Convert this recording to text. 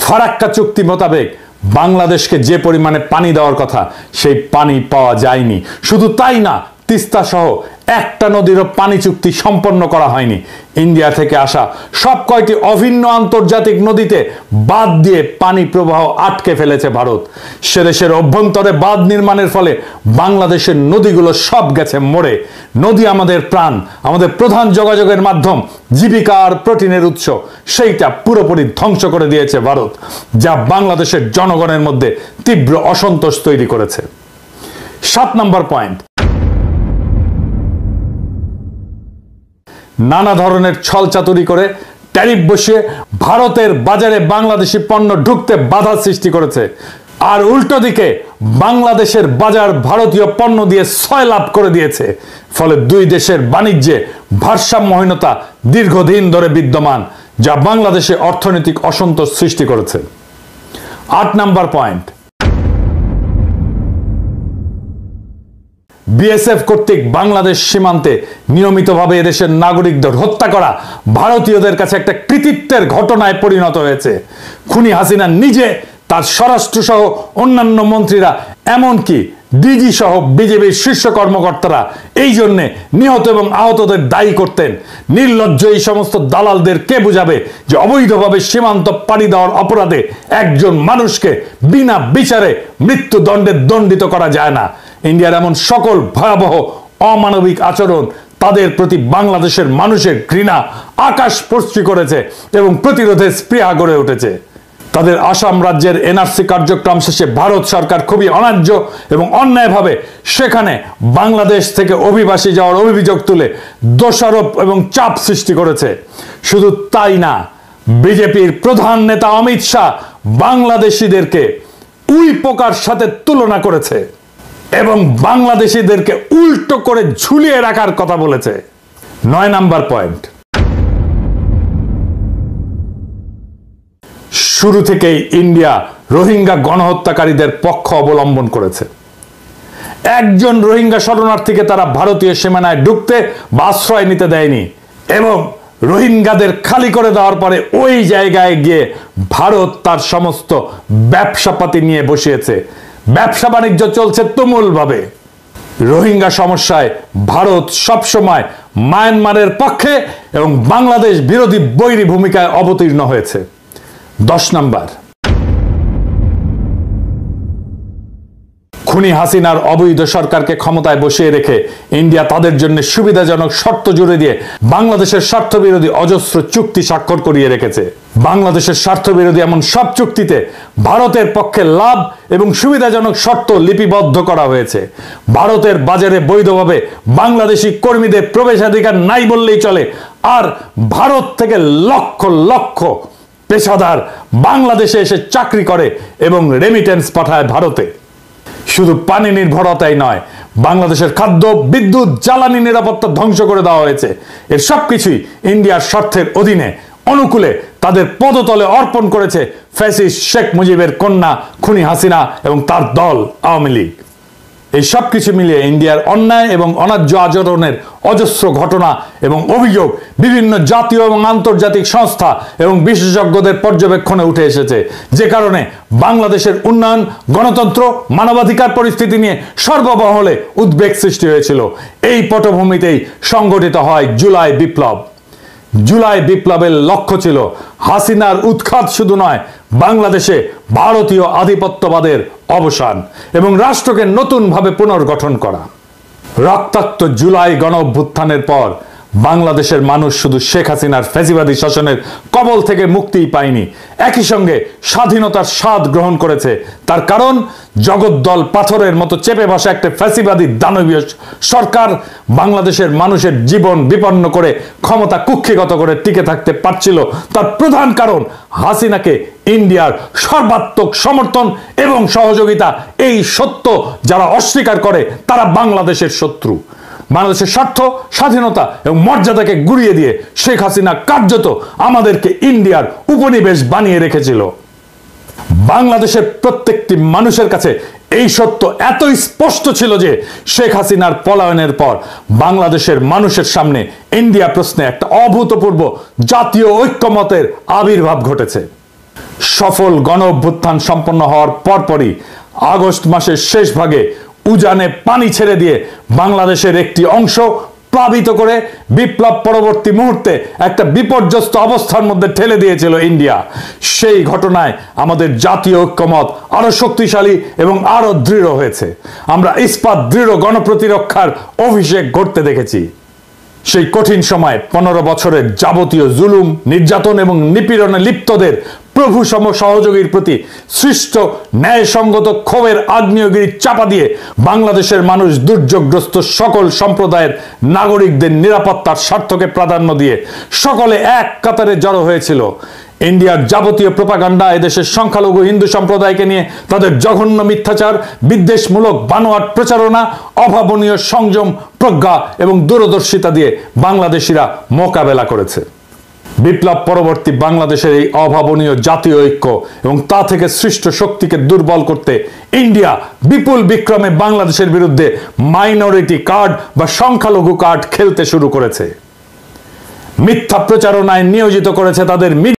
ফারাক্কা চুক্তি মোতাবেক বাংলাদেশকে যে পরিমাণে পানি দেওয়ার কথা সেই পানি পাওয়া যায়নি। শুধু তাই না, তিস্তা সহ একটা নদীরও পানি চুক্তি সম্পন্ন করা হয়নি। ইন্ডিয়া থেকে আসা সব কয়টি অভিন্ন আন্তর্জাতিক নদীতে বাঁধ দিয়ে পানি প্রবাহ আটকে ফেলেছে ভারত। সেদেশের অভ্যন্তরে বাঁধ নির্মাণের ফলে বাংলাদেশের নদীগুলো সব গেছে মরে। নদী আমাদের প্রাণ, আমাদের প্রধান যোগাযোগের মাধ্যম, জীবিকা আর প্রোটিনের উৎস, সেইটা পুরোপুরি ধ্বংস করে দিয়েছে ভারত, যা বাংলাদেশের জনগণের মধ্যে তীব্র অসন্তোষ তৈরি করেছে। 7 নম্বর পয়েন্ট, নানা ধরনের ছলচাতুরি করে ট্যারিফ বসিয়ে ভারতের বাজারে বাংলাদেশি পণ্য ঢুকতে বাধা সৃষ্টি করেছে, আর উল্টো দিকে বাংলাদেশের বাজার ভারতীয় পণ্য দিয়ে সয়লাভ করে দিয়েছে। ফলে দুই দেশের বাণিজ্যে ভারসাম্যহীনতা দীর্ঘদিন ধরে বিদ্যমান, যা বাংলাদেশে অর্থনৈতিক অসন্তোষ সৃষ্টি করেছে। 8 নম্বর পয়েন্ট, বিএসএফ কর্তৃক বাংলাদেশ সীমান্তে নিয়মিতভাবে এদেশের নাগরিকদের হত্যা করা ভারতীয়দের কাছে একটা কৃতিত্বের ঘটনায় পরিণত হয়েছে। খুনি হাসিনা নিজে, তার স্বরাষ্ট্র সহ অন্যান্য মন্ত্রীরা, এমনকি ডিজি সহ বিজেপির শীর্ষ কর্মকর্তারা এই জন্যে নিহত এবং আহতদের দায়ী করতেন। নির্লজ্জ এই সমস্ত দালালদের কে বুঝাবে যে অবৈধভাবে সীমান্ত পাড়ি দেওয়ার অপরাধে একজন মানুষকে বিনা বিচারে মৃত্যুদণ্ডে দণ্ডিত করা যায় না। ইন্ডিয়ার এমন সকল ভয়াবহ অমানবিক আচরণ তাদের প্রতি বাংলাদেশের মানুষের ঘৃণা আকাশ স্পর্শী করেছে এবং প্রতিরোধের স্পৃহা গড়ে উঠেছে। তাদের আসাম রাজ্যের এনআরসি কার্যক্রম শেষে ভারত সরকার খুবই অন্যায্য এবং অন্যায়ভাবে সেখানে বাংলাদেশ থেকে অভিবাসী যাওয়ার অভিযোগ তুলে দোষারোপ এবং চাপ সৃষ্টি করেছে। শুধু তাই না, বিজেপির প্রধান নেতা অমিত শাহ বাংলাদেশিদেরকে উই পোকার সাথে তুলনা করেছে এবং বাংলাদেশিদেরকে উল্টো করে ঝুলিয়ে রাখার কথা বলেছে। 9 নম্বর পয়েন্ট, শুরু থেকেই ইন্ডিয়া রোহিঙ্গা গণহত্যাকারীদের পক্ষ অবলম্বন করেছে। একজন রোহিঙ্গা শরণার্থীকে তারা ভারতীয় সীমানায় ঢুকতে বা আশ্রয় নিতে দেয়নি এবং রোহিঙ্গাদের খালি করে দেওয়ার পরে ওই জায়গায় গিয়ে ভারত তার সমস্ত ব্যবসাপাতি নিয়ে বসিয়েছে। ব্যবসা বাণিজ্য চলছে তুমুলভাবে। রোহিঙ্গা সমস্যায় ভারত সবসময় মায়ানমারের পক্ষে এবং বাংলাদেশ বিরোধী বৈরী ভূমিকায় অবতীর্ণ হয়েছে। 10 নম্বর, খুনি হাসিনার অবৈধ সরকারকে ক্ষমতায় বসিয়ে রেখে ইন্ডিয়া তাদের জন্য সুবিধাজনক শর্ত জুড়ে দিয়ে বাংলাদেশের স্বার্থবিরোধী অজস্র চুক্তি স্বাক্ষর করিয়ে রেখেছে। বাংলাদেশের স্বার্থবিরোধী এমন সব চুক্তিতে ভারতের পক্ষে লাভ এবং সুবিধাজনক শর্ত লিপিবদ্ধ করা হয়েছে। ভারতের বাজারে বৈধভাবে বাংলাদেশি কর্মীদের প্রবেশাধিকার নাই বললেই চলে, আর ভারত থেকে লক্ষ লক্ষ পেশাদার বাংলাদেশে এসে চাকরি করে এবং রেমিটেন্স পাঠায় ভারতে। শুধু পানি নির্ভরতাই নয়, বাংলাদেশের খাদ্য, বিদ্যুৎ, জ্বালানি নিরাপত্তা ধ্বংস করে দেওয়া হয়েছে। এর সবকিছুই ইন্ডিয়ার স্বার্থের অধীনে অনুকূলে তাদের পদতলে অর্পণ করেছে ফ্যাসিস্ট শেখ মুজিবের কন্যা খুনি হাসিনা এবং তার দল আওয়ামী লীগ। এই সব কিছু মিলিয়ে ইন্ডিয়ার অন্যায় এবং অন্যায্য আচরণের অজস্র ঘটনা এবং অভিযোগ বিভিন্ন জাতীয় এবং আন্তর্জাতিক সংস্থা এবং বিশেষজ্ঞদের পর্যবেক্ষণে উঠে এসেছে, যে কারণে বাংলাদেশের উন্নয়ন, গণতন্ত্র, মানবাধিকার পরিস্থিতি নিয়ে সর্বমহলে উদ্বেগ সৃষ্টি হয়েছিল। এই পটভূমিতেই সংগঠিত হয় জুলাই বিপ্লব। জুলাই বিপ্লবের লক্ষ্য ছিল হাসিনার উৎখাত শুধু নয়, বাংলাদেশে ভারতীয় আধিপত্যবাদের অবসান এবং রাষ্ট্রকে নতুনভাবে পুনর্গঠন করা। রক্তাক্ত জুলাই গণ অভ্যুত্থানের পর বাংলাদেশের মানুষ শুধু শেখ হাসিনার ফ্যাসিবাদী শাসনের কবল থেকে মুক্তিই পায়নি, একই সঙ্গে স্বাধীনতার স্বাদ গ্রহণ করেছে। তার কারণ জগদ্দল পাথরের মতো চেপে বসা একটা ফ্যাসিবাদী দানবীয় সরকার বাংলাদেশের মানুষের জীবন বিপন্ন করে ক্ষমতা কুক্ষিগত করে টিকে থাকতে পারছিল। তার প্রধান কারণ হাসিনাকে ইন্ডিয়ার সর্বাত্মক সমর্থন এবং সহযোগিতা। এই সত্য যারা অস্বীকার করে তারা বাংলাদেশের শত্রু। বাংলাদেশের স্বার্থ, স্বাধীনতা এবং মর্যাদাকে গুড়িয়ে দিয়ে শেখ হাসিনা কার্যত আমাদেরকে ইন্ডিয়ার উপনিবেশ বানিয়ে রেখেছিল। বাংলাদেশের প্রত্যেকটি মানুষের কাছে এই সত্য এতই স্পষ্ট ছিল যে শেখ হাসিনার পলায়নের পর বাংলাদেশের মানুষের সামনে ইন্ডিয়া প্রশ্নে একটা অভূতপূর্ব জাতীয় ঐক্যমতের আবির্ভাব ঘটেছে। সফল গণ অভ্যুত্থান সম্পন্ন হওয়ার পরপরই আগস্ট মাসের শেষ ভাগে উজানে পানি ছেড়ে দিয়ে বাংলাদেশের একটি অংশ প্লাবিত করে বিপ্লব পরবর্তী মুহূর্তে একটা বিপর্যস্ত অবস্থার মধ্যে ঠেলে দিয়েছিল ইন্ডিয়া। সেই ঘটনায় আমাদের জাতীয় ঐক্যমত আরো শক্তিশালী এবং আরো দৃঢ় হয়েছে। আমরা ইস্পাত দৃঢ় গণপ্রতিরক্ষার অভিষেক ঘটতে দেখেছি। সেই কঠিন সময় 15 বছরের যাবতীয় জুলুম, নির্যাতন এবং নিপীড়নে লিপ্তদের প্রভু সম সহযোগীর প্রতি সৃষ্ট ন্যায়সঙ্গত ক্ষোভের আগ্নেয়গিরি চাপা দিয়ে বাংলাদেশের মানুষ দুর্যোগগ্রস্ত সকল সম্প্রদায়ের নাগরিকদের নিরাপত্তার স্বার্থকে প্রাধান্য দিয়ে সকলে এক কাতারে জড়ো হয়েছিল। ইন্ডিয়ার যাবতীয় প্রোপাগান্ডা এদেশের সংখ্যালঘু হিন্দু সম্প্রদায়কে নিয়ে তাদের জঘন্য মিথ্যাচার, বিদ্বেষমূলক বানোয়াট প্রচারণা, অভাবনীয় সংযম, প্রজ্ঞা এবং দূরদর্শিতা দিয়ে বাংলাদেশিরা মোকাবেলা করেছে। বিপ্লব পরবর্তী বাংলাদেশের এই অভাবনীয় জাতীয় ঐক্য এবং তা থেকে সৃষ্ট শক্তিকে দুর্বল করতে ইন্ডিয়া বিপুল বিক্রমে বাংলাদেশের বিরুদ্ধে মাইনরিটি কার্ড বা সংখ্যালঘু কার্ড খেলতে শুরু করেছে। মিথ্যা প্রচারণায় নিয়োজিত করেছে তাদের